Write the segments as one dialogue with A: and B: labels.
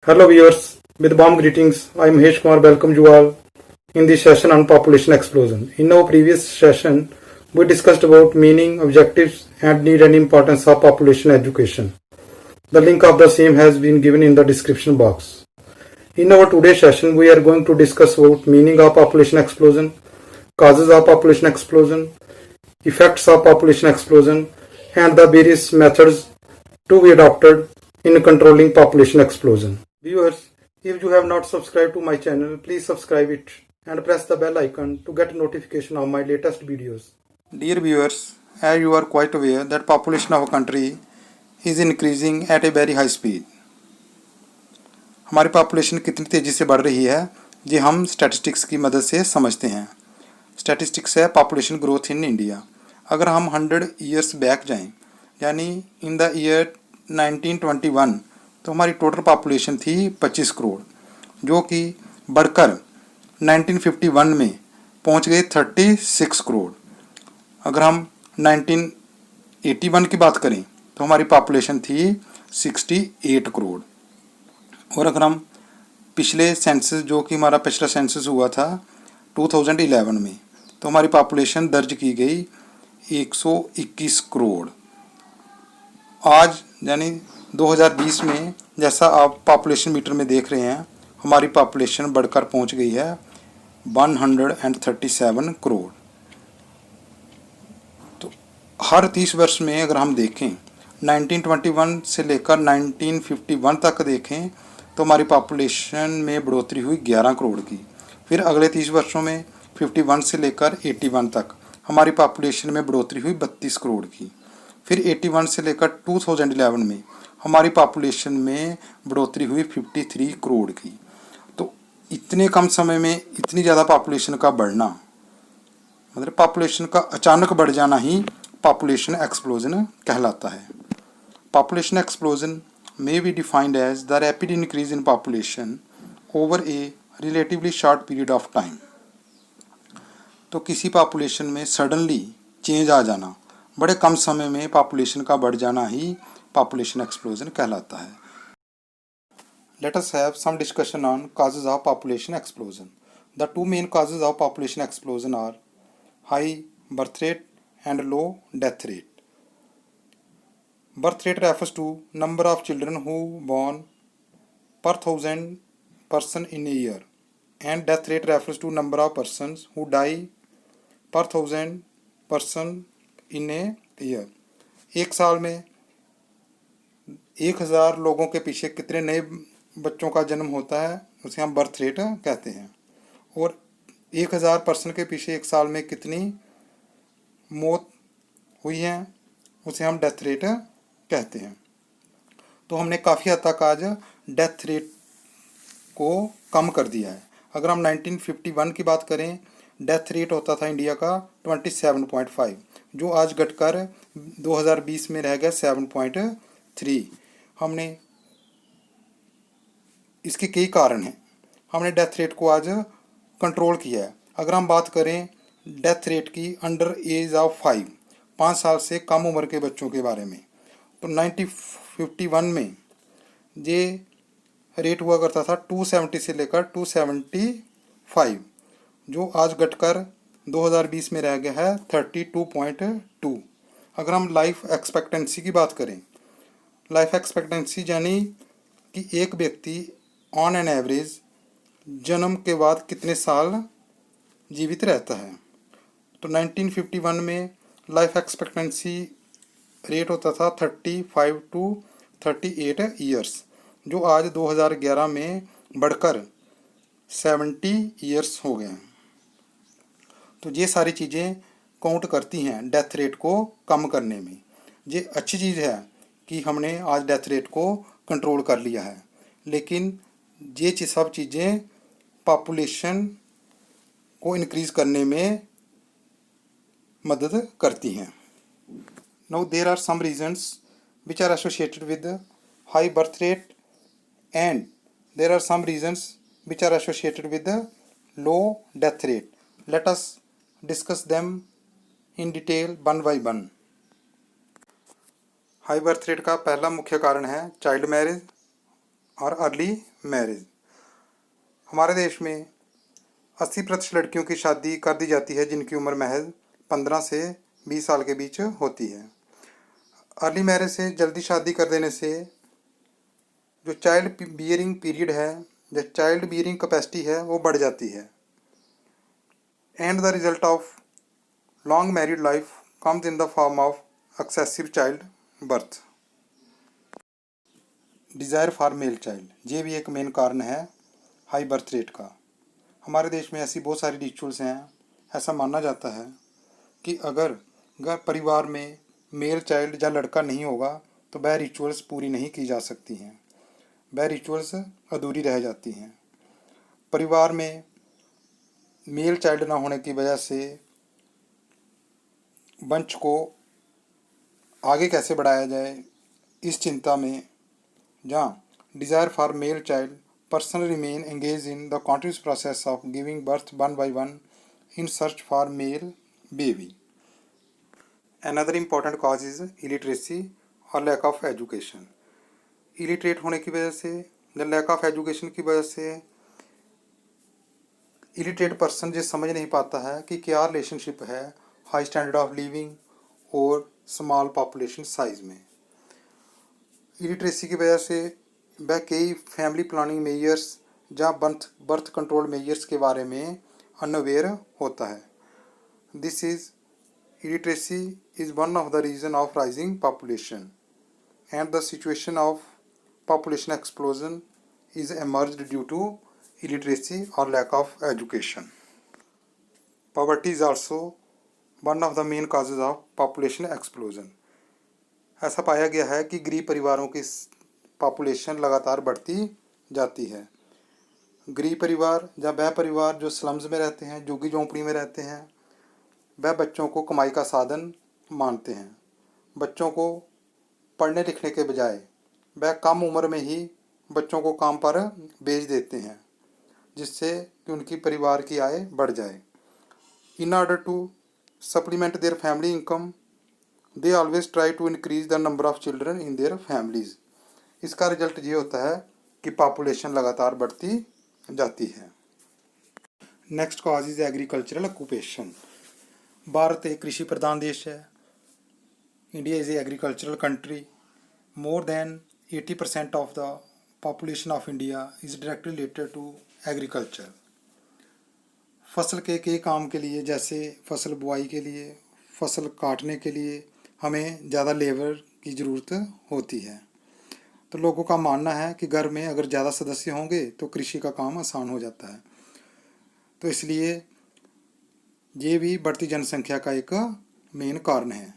A: Hello viewers, with warm greetings, I am Mahesh Kumar. Welcome you all in this session on population explosion. In our previous session, we discussed about meaning, objectives and need and importance of population education. The link of the same has been given in the description box. In our today's session, we are going to discuss about meaning of population explosion, causes of population explosion, effects of population explosion and the various methods to be adopted in controlling population explosion. Viewers, if you have not subscribed to my channel, please subscribe it and press the bell icon to get notification of my latest videos. Dear viewers, as you are quite aware that population of a country is increasing at a very high speed. हमारी population कितनी तेज़ी से बढ़ रही है ये हम statistics की मदद से समझते हैं. स्टैटिस्टिक्स है पॉपुलेशन ग्रोथ इन इंडिया. अगर हम 100 ईयर्स बैक जाएं यानी इन द ईयर 1921 तो हमारी टोटल पॉपुलेशन थी 25 करोड़ जो कि बढ़कर 1951 में पहुंच गई 36 करोड़. अगर हम 1981 की बात करें तो हमारी पॉपुलेशन थी 68 करोड़. और अगर हम पिछले सेंसस जो कि हमारा पिछला सेंसस हुआ था 2011 में तो हमारी पॉपुलेशन दर्ज की गई 121 करोड़. आज यानी 2020 में जैसा आप पॉपुलेशन मीटर में देख रहे हैं हमारी पॉपुलेशन बढ़कर पहुंच गई है 137 करोड़. तो हर 30 वर्ष में अगर हम देखें 1921 से लेकर 1951 तक देखें तो हमारी पॉपुलेशन में बढ़ोतरी हुई 11 करोड़ की. फिर अगले 30 वर्षों में 51 से लेकर 81 तक हमारी पॉपुलेशन में बढ़ोतरी हुई 32 करोड़ की. फिर 81 से लेकर 2011 में हमारी पॉपुलेशन में बढ़ोतरी हुई 53 करोड़ की. तो इतने कम समय में इतनी ज़्यादा पॉपुलेशन का बढ़ना मतलब पॉपुलेशन का अचानक बढ़ जाना ही पॉपुलेशन एक्सप्लोजन कहलाता है. Population explosion may be defined as the rapid increase in population over a relatively short period of time. तो किसी पॉपुलेशन में सडनली चेंज आ जाना बड़े कम समय में पॉपुलेशन का बढ़ जाना ही पॉपुलेशन एक्सप्लोजन कहलाता है. Let us have some discussion on causes of population explosion. The two main causes of population explosion are high birth rate and low death rate. Birth rate refers to number of children who born per 1,000 person in a year, and death rate refers to number of persons who die per 1,000 person in a year. एक साल में 1000 लोगों के पीछे कितने नए बच्चों का जन्म होता है उसे हम बर्थ रेट कहते हैं. और 1000 पर्सन के पीछे एक साल में कितनी मौत हुई है उसे हम डेथ रेट कहते हैं. तो हमने काफ़ी हद तक आज डेथ रेट को कम कर दिया है. अगर हम 1951 की बात करें डेथ रेट होता था इंडिया का 27.5 जो आज घटकर 2020 में रह गया 7.3. हमने इसके कई कारण हैं. हमने डेथ रेट को आज कंट्रोल किया है. अगर हम बात करें डेथ रेट की अंडर एज ऑफ 5 साल से कम उम्र के बच्चों के बारे में तो 1951 में ये रेट हुआ करता था 270 से लेकर 275 जो आज घटकर 2020 में रह गया है 32.2. अगर हम लाइफ एक्सपेक्टेंसी की बात करें लाइफ एक्सपेक्टेंसी यानी कि एक व्यक्ति ऑन एन एवरेज जन्म के बाद कितने साल जीवित रहता है. तो 1951 में लाइफ एक्सपेक्टेंसी रेट होता था 35 to 38 ईयर्स जो आज 2011 में बढ़कर 70 ईयर्स हो गए हैं. तो ये सारी चीज़ें काउंट करती हैं डेथ रेट को कम करने में. ये अच्छी चीज़ है कि हमने आज डेथ रेट को कंट्रोल कर लिया है. लेकिन ये सब चीज़ें पॉपुलेशन को इंक्रीज़ करने में मदद करती हैं. Now there are some reasons which are associated with the high birth rate and there are some reasons which are associated with the low death rate. Let us discuss them in detail one by one. High birth rate का पहला मुख्य कारण है child marriage और early marriage. हमारे देश में 80% लड़कियों की शादी कर दी जाती है जिनकी उम्र महज 15 से 20 साल के बीच होती है। अर्ली मैरिज से जल्दी शादी कर देने से जो चाइल्ड बियरिंग पीरियड है, जो चाइल्ड बियरिंग कैपेसिटी है, वो बढ़ जाती है। And the result of long married life comes in the form of excessive child birth. Desire for male child, ये भी एक मेन कारण है हाई बर्थ रेट का। हमारे देश में ऐसी बहुत सारी रिचुअल्स हैं। ऐसा माना जाता है कि अगर घर परिवार में मेल चाइल्ड या लड़का नहीं होगा तो वह रिचुअल्स पूरी नहीं की जा सकती हैं, वह रिचुअल्स अधूरी रह जाती हैं। परिवार में मेल चाइल्ड ना होने की वजह से वंश को आगे कैसे बढ़ाया जाए, इस चिंता में जहाँ desire for male child person remain engaged in the continuous process of giving birth one by one in search for male baby. Another important cause is illiteracy or lack of education. Illiterate होने की वजह से या lack of education की वजह से illiterate person ये समझ नहीं पाता है कि क्या रिलेशनशिप है हाई स्टैंडर्ड ऑफ लिविंग और स्मॉल पॉपुलेशन साइज में। इलिटरेसी की वजह से वह कई फैमिली प्लानिंग मेजर्स या बर्थ कंट्रोल मेजर्स के बारे में अनअवेयर होता है। This is illiteracy is one of the reason of rising population and the situation of population explosion is emerged due to illiteracy और lack of education. Poverty is also one of the main causes of population explosion. ऐसा पाया गया है कि गरीब परिवारों की population लगातार बढ़ती जाती है। गरीब परिवार या वह परिवार जो स्लम्स में रहते हैं, झुग्गी झोंपड़ी में रहते हैं, वह बच्चों को कमाई का साधन मानते हैं। बच्चों को पढ़ने लिखने के बजाय वह कम उम्र में ही बच्चों को काम पर भेज देते हैं जिससे कि उनकी परिवार की आय बढ़ जाए। In order to supplement their family income they always try to increase the number of children in their families. इसका रिजल्ट ये होता है कि पॉपुलेशन लगातार बढ़ती जाती है। Next cause is agricultural occupation. Bharat एक कृषि प्रधान देश है। India is agricultural country. More than 80% of the population of India is directly related to agriculture. फसल के कई काम के लिए, जैसे फसल बुआई के लिए, फसल काटने के लिए हमें ज़्यादा लेबर की ज़रूरत होती है। तो लोगों का मानना है कि घर में अगर ज़्यादा सदस्य होंगे तो कृषि का काम आसान हो जाता है। तो इसलिए ये भी बढ़ती जनसंख्या का एक मेन कारण है।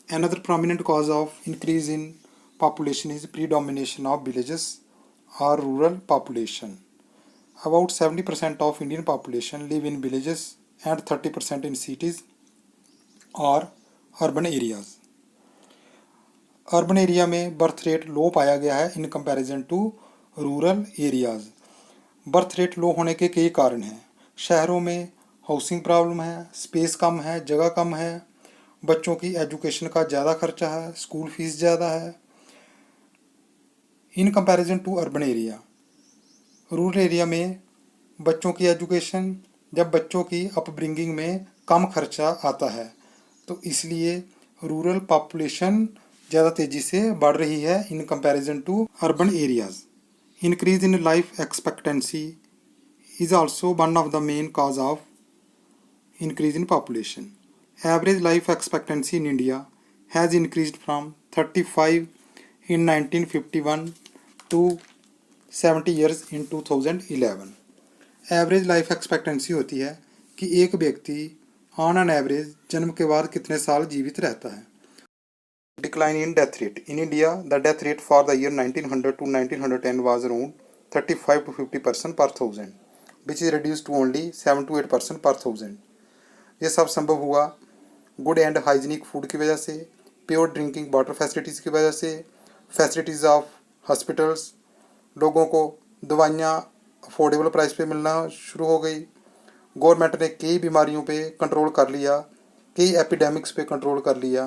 A: Another prominent cause of increase in population is predomination of villages और rural population. About 70% of Indian population live in villages and 30% in cities और अर्बन एरियाज़। अर्बन एरिया में बर्थ रेट लो पाया गया है in comparison to rural areas. Birth rate low होने के कई कारण हैं। शहरों में हाउसिंग प्रॉब्लम है, स्पेस कम है, जगह कम है, बच्चों की एजुकेशन का ज़्यादा खर्चा है, स्कूल फीस ज़्यादा है in comparison to urban area. Rural area में बच्चों की एजुकेशन, जब बच्चों की अपब्रिंगिंग में कम खर्चा आता है तो इसलिए रूरल पॉपुलेशन ज़्यादा तेज़ी से बढ़ रही है in comparison to urban areas. Increase in life expectancy is also one of the main cause of increase in population. Average life expectancy in India has increased from 35 in 1951 to 70 years in 2011। Average life expectancy होती है कि एक व्यक्ति on an average जन्म के बाद कितने साल जीवित रहता है। Decline in death rate in India, the death rate for the year 1900 to 1910 was around 35 to 50% per thousand, which is reduced to only 7 to 8% per thousand. ये सब संभव हुआ गुड एंड हाइजीनिक फूड की वजह से, प्योर ड्रिंकिंग वाटर फैसिलिटीज़ की वजह से, फैसिलिटीज़ ऑफ हॉस्पिटल्स, लोगों को दवाइयाँ अफोर्डेबल प्राइस पे मिलना शुरू हो गई। गवर्नमेंट ने कई बीमारियों पे कंट्रोल कर लिया, कई एपिडेमिक्स पे कंट्रोल कर लिया।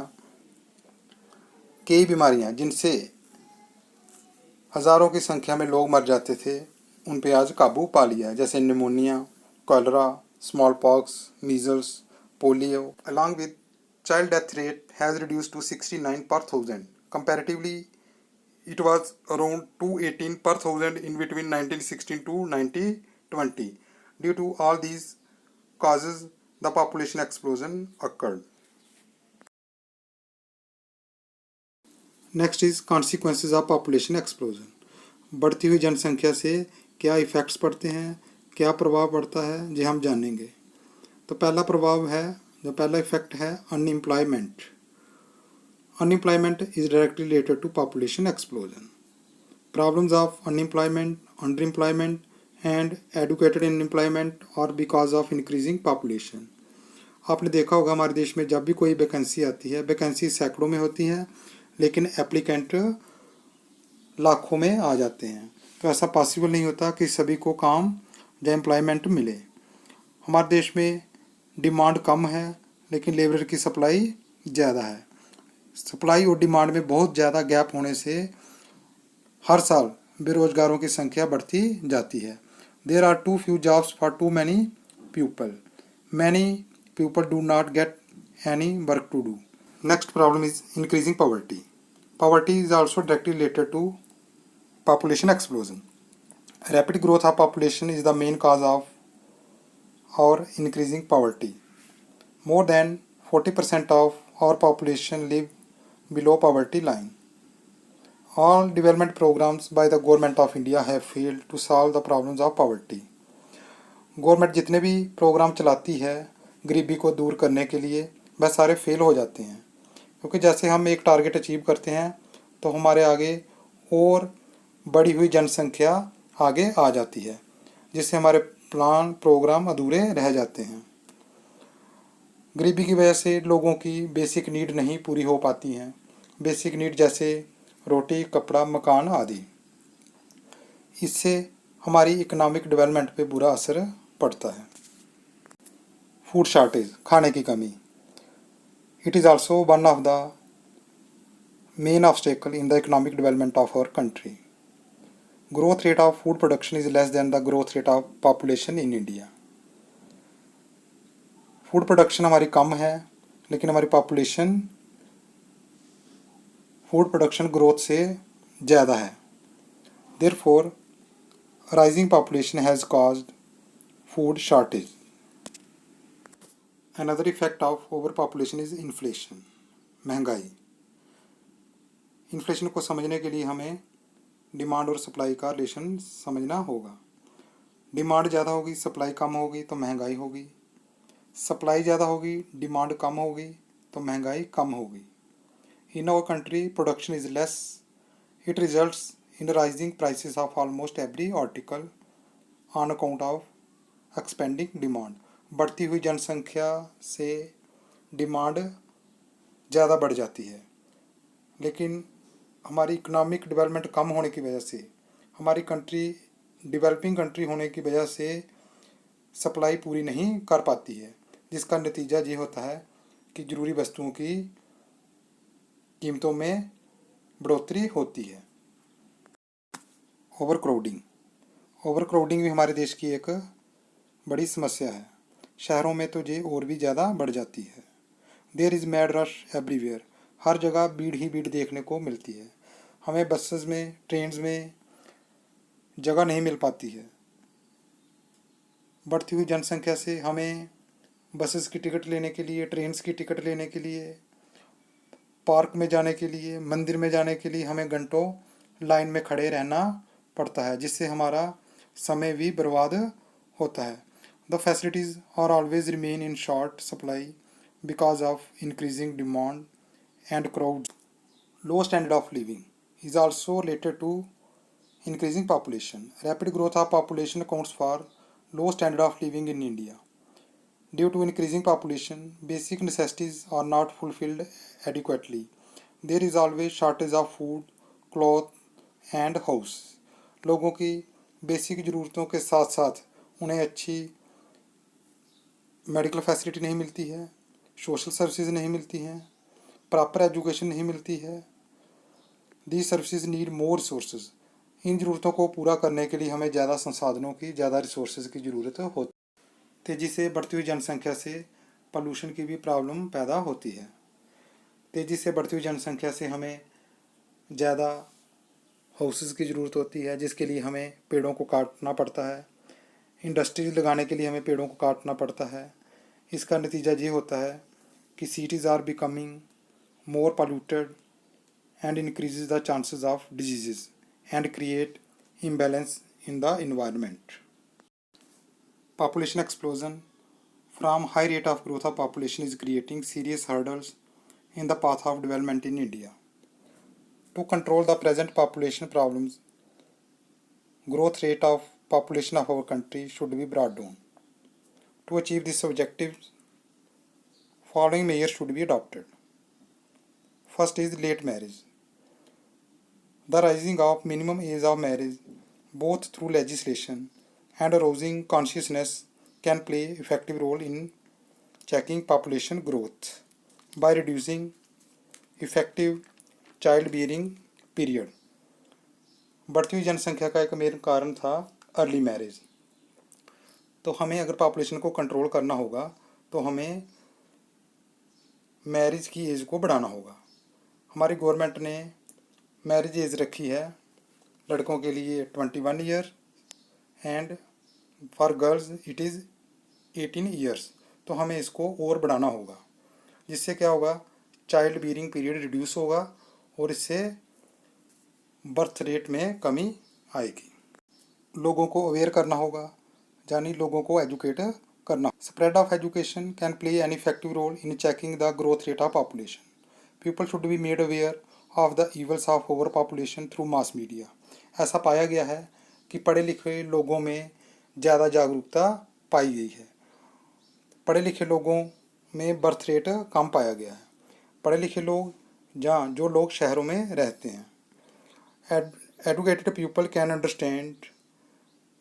A: कई बीमारियां जिनसे हज़ारों की संख्या में लोग मर जाते थे, उन पे आज काबू पा लिया है, जैसे pneumonia, cholera, small pox, measles, polio. Along with child death rate has reduced to 69 per thousand. Comparatively, it was around 218 per thousand in between 1916 to 1920. Due to all these causes, the population explosion occurred. Next is consequences of population explosion. बढ़ती हुई जनसंख्या से क्या effects पड़ते हैं, क्या प्रभाव पड़ता है, ये हम जानेंगे। तो पहला प्रभाव है, जो पहला इफेक्ट है, unemployment. Unemployment is directly related to population explosion. Problems of unemployment, under and educated unemployment और बिकॉज ऑफ इंक्रीजिंग पॉपुलेशन। आपने देखा होगा हमारे देश में जब भी कोई वैकेंसी आती है, वैकेंसी सैकड़ों में होती हैं, लेकिन एप्लीकेंट लाखों में आ जाते हैं। तो ऐसा पॉसिबल नहीं होता कि सभी को काम या एम्प्लॉयमेंट मिले। हमारे देश में डिमांड कम है, लेकिन लेबर की सप्लाई ज़्यादा है। सप्लाई और डिमांड में बहुत ज़्यादा गैप होने से हर साल बेरोजगारों की संख्या बढ़ती जाती है। There are too few jobs for too many people. Many people do not get any work to do. Next problem is increasing poverty. Poverty is also directly related to population explosion. Rapid growth of population is the main cause of our increasing poverty. More than 40% of our population live below poverty line. All development programs by the government of India have failed to solve the problems of poverty. Government जितने भी programme चलाती है गरीबी को दूर करने के लिए, वह सारे फेल हो जाते हैं, क्योंकि जैसे हम एक टारगेट अचीव करते हैं तो हमारे आगे और बढ़ी हुई जनसंख्या आगे आ जाती है, जिससे हमारे प्लान प्रोग्राम अधूरे रह जाते हैं। गरीबी की वजह से लोगों की बेसिक नीड नहीं पूरी हो पाती हैं, बेसिक नीड जैसे रोटी, कपड़ा, मकान आदि। इससे हमारी इकोनॉमिक डेवलपमेंट पे बुरा असर पड़ता है। फूड शॉर्टेज, खाने की कमी। It is also one of the main obstacle in the economic development of our country. Growth rate of food production is less than the growth rate of population in India. Food production हमारी कम है, लेकिन हमारी population food production growth से ज़्यादा है. Therefore, rising population has caused food shortage. Another effect of overpopulation is inflation. महंगाई. Inflation को समझने के लिए हमें डिमांड और सप्लाई का रिलेशन समझना होगा. डिमांड ज़्यादा होगी, सप्लाई कम होगी तो महंगाई होगी. सप्लाई ज़्यादा होगी, डिमांड कम होगी तो महंगाई कम होगी. In our country production is less. It results in rising prices of almost every article on account of expanding demand. बढ़ती हुई जनसंख्या से डिमांड ज़्यादा बढ़ जाती है, लेकिन हमारी इकोनॉमिक डेवलपमेंट कम होने की वजह से, हमारी कंट्री डेवलपिंग कंट्री होने की वजह से सप्लाई पूरी नहीं कर पाती है, जिसका नतीजा ये होता है कि ज़रूरी वस्तुओं की कीमतों में बढ़ोतरी होती है. ओवर क्राउडिंग भी हमारे देश की एक बड़ी समस्या है. शहरों में तो ये और भी ज़्यादा बढ़ जाती है. There is mad rush everywhere. हर जगह भीड़ ही भीड़ देखने को मिलती है. हमें बसेस में, ट्रेन्स में जगह नहीं मिल पाती है. बढ़ती हुई जनसंख्या से हमें बसेस की टिकट लेने के लिए, ट्रेन्स की टिकट लेने के लिए, पार्क में जाने के लिए, मंदिर में जाने के लिए हमें घंटों लाइन में खड़े रहना पड़ता है, जिससे हमारा समय भी बर्बाद होता है. The facilities are always remain in short supply because of increasing demand and crowd. Low standard of living is also related to increasing population. Rapid growth of population accounts for low standard of living in India. Due to increasing population, basic necessities are not fulfilled adequately. There is always shortage of food, cloth and house. लोगों की basic ज़रूरतों के साथ साथ उन्हें अच्छी medical facility नहीं मिलती है, सोशल सर्विसेज नहीं मिलती हैं, प्रॉपर एजुकेशन नहीं मिलती है. These services need more resources. इन ज़रूरतों को पूरा करने के लिए हमें ज़्यादा संसाधनों की, ज़्यादा रिसोर्सेज की ज़रूरत होती है। तेज़ी से बढ़ती हुई जनसंख्या से पोल्यूशन की भी प्रॉब्लम पैदा होती है। तेज़ी से बढ़ती हुई जनसंख्या से हमें ज़्यादा हाउसेस की ज़रूरत होती है, जिसके लिए हमें पेड़ों को काटना पड़ता है। इंडस्ट्रीज लगाने के लिए हमें पेड़ों को काटना पड़ता है। इसका नतीजा ये होता है कि cities are becoming more polluted and increases the chances of diseases and create imbalance in the environment. Population explosion from high rate of growth of population is creating serious hurdles in the path of development in India. To control the present population problems, growth rate of population of our country should be brought down. To achieve this objective, following measures should be adopted. First is late marriage. The rising of minimum age of marriage, both through legislation and arousing consciousness, can play effective role in checking population growth by reducing effective childbearing period. बढ़ती हुई जनसंख्या का एक main कारण था early marriage. तो हमें अगर पॉपुलेशन को कंट्रोल करना होगा तो हमें मैरिज की एज को बढ़ाना होगा। हमारी गवर्नमेंट ने मैरिज एज रखी है लड़कों के लिए 21 year and for girls it is 18 years. तो हमें इसको और बढ़ाना होगा, जिससे क्या होगा, चाइल्ड बीयरिंग पीरियड रिड्यूस होगा और इससे बर्थ रेट में कमी आएगी। लोगों को अवेयर करना होगा, यानी लोगों को एजुकेट करना। Spread of education can play an effective role in checking the growth rate of population. People should be made aware of the evils of over population through mass media. ऐसा पाया गया है कि पढ़े लिखे लोगों में ज़्यादा जागरूकता पाई गई है। पढ़े लिखे लोगों में बर्थ रेट कम पाया गया है। पढ़े लिखे लोग जो लोग शहरों में रहते हैं। Educated people can understand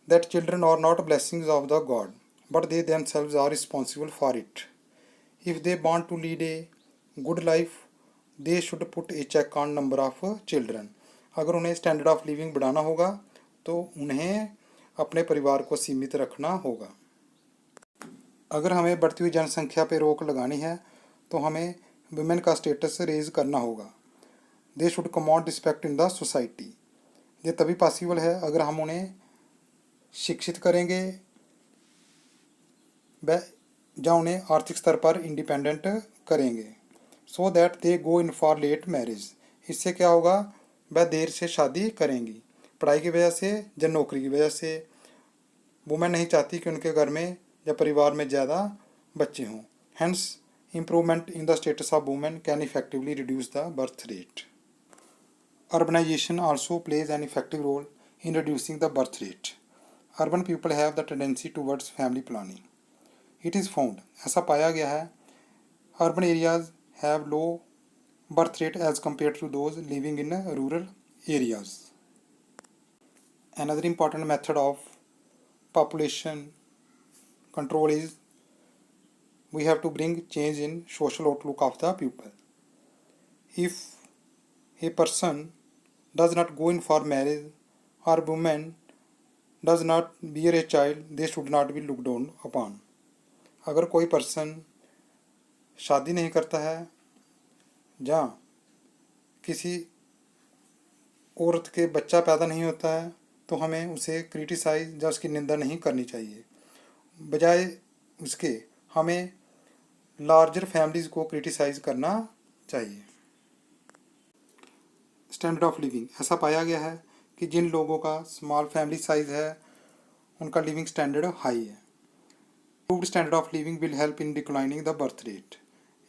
A: that children are not blessings of the God, but they themselves are responsible for it. If they want to lead a good life, they should put a check on number of children. अगर उन्हें standard of living बढ़ाना होगा तो उन्हें अपने परिवार को सीमित रखना होगा। अगर हमें बढ़ती हुई जनसंख्या पर रोक लगानी है तो हमें वुमेन का स्टेटस रेज करना होगा। They should command respect in the society. ये तभी पॉसिबल है अगर हम उन्हें शिक्षित करेंगे या उन्हें आर्थिक स्तर पर इंडिपेंडेंट करेंगे, so that they go in for late marriage. इससे क्या होगा, वह देर से शादी करेंगी, पढ़ाई की वजह से या नौकरी की वजह से। वुमेन नहीं चाहती कि उनके घर में या परिवार में ज़्यादा बच्चे हों। Hence improvement in the status of women can effectively reduce the birth rate. Urbanization also plays an effective role in reducing the birth rate. Urban people have the tendency towards family planning. It is found, ऐसा पाया गया है, urban areas have low birth rate as compared to those living in rural areas. Another important method of population control is we have to bring change in social outlook of the people. If a person does not go in for marriage or woman does not bear a child, they should not be looked down upon. अगर कोई person शादी नहीं करता है या किसी औरत के बच्चा पैदा नहीं होता है तो हमें उसे क्रिटिसाइज या उसकी निंदा नहीं करनी चाहिए। बजाय उसके हमें लार्जर फैमिलीज़ को क्रिटिसाइज करना चाहिए। स्टैंडर्ड ऑफ लिविंग, ऐसा पाया गया है कि जिन लोगों का स्मॉल फैमिली साइज है उनका लिविंग स्टैंडर्ड हाई है। Improved standard of living will help in declining the birth rate.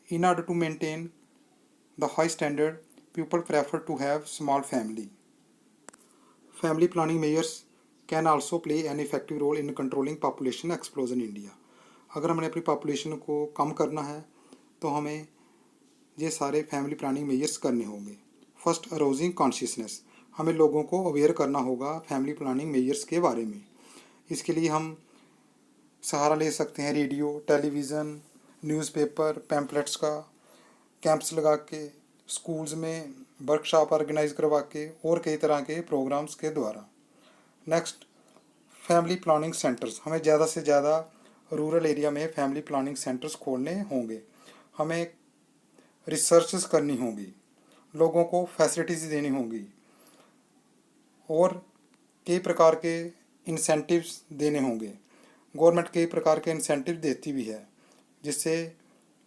A: In order to maintain the high standard, people prefer to have small family. Family planning measures can also play an effective role in controlling population explosion India. अगर हमने अपनी population को कम करना है तो हमें ये सारे फैमिली प्लानिंग मेजर्स करने होंगे. First, arousing consciousness. हमें लोगों को अवेयर करना होगा फैमिली प्लानिंग मेजर्स के बारे में. इसके लिए हम सहारा ले सकते हैं रेडियो, टेलीविज़न, न्यूज़पेपर, पैम्पलेट्स का, कैंप्स लगा के, स्कूल्स में वर्कशॉप ऑर्गेनाइज करवा के और कई तरह के प्रोग्राम्स के द्वारा. नेक्स्ट, फैमिली प्लानिंग सेंटर्स, हमें ज़्यादा से ज़्यादा रूरल एरिया में फैमिली प्लानिंग सेंटर्स खोलने होंगे। हमें रिसर्चेस करनी होगी, लोगों को फैसिलिटीज़ देनी होगी और कई प्रकार के इंसेंटिव्स देने होंगे। गवर्नमेंट कई प्रकार के इंसेंटिव देती भी है, जिससे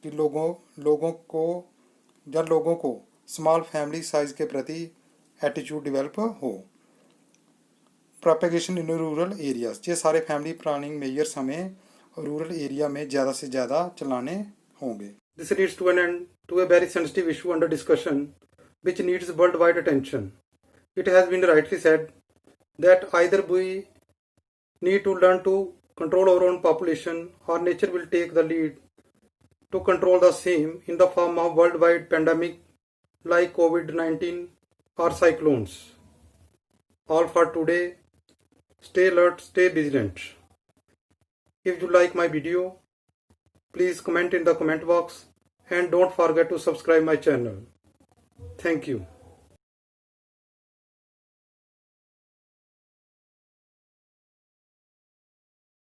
A: कि लोगों को स्मॉल फैमिली साइज के प्रति एटीट्यूड डेवलप हो। प्रोपेगेशन इन रूरल एरियाज, ये सारे फैमिली प्लानिंग मेजर्स हमें रूरल एरिया में ज़्यादा से ज़्यादा चलाने होंगे। This leads to an end to a very sensitive issue under discussion which needs worldwide attention. It has been rightly said that either we need to learn to control our own population or nature will take the lead to control the same in the form of worldwide pandemic like COVID-19 or cyclones. All for today. Stay alert, stay vigilant. If you like my video, please comment in the comment box and don't forget to subscribe my channel. Thank you.